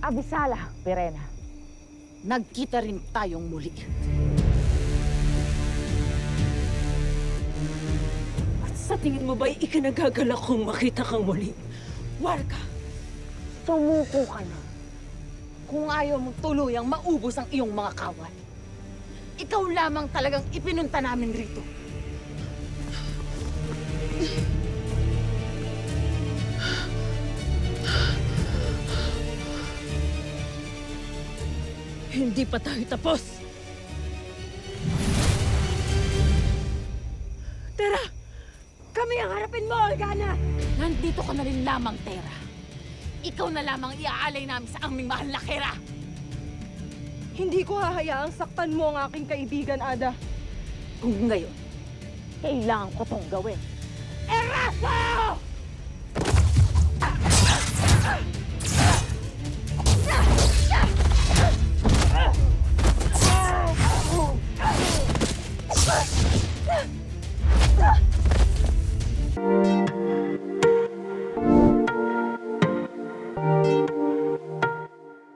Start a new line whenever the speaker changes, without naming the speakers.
Abisala, Pirena. Nagkita rin tayong muli.
At sa tingin mo ba'y ikinagagalak kong makita kang muli? Warka!
Sumuko ka na. Kung ayaw mong tuluyang maubos ang iyong mga kawal, ikaw lamang talagang ipinunta namin rito.
Hindi pa tayo tapos! Tara! Kami ang harapin mo, Organa!
Nandito ka na rin lamang, Tera. Ikaw na lamang iaalay namin sa aming mahal na Kera.
Hindi ko hahayaang saktan mo ang aking kaibigan, Ada.
Kung ngayon, kailangan ko tong gawin. Eraso!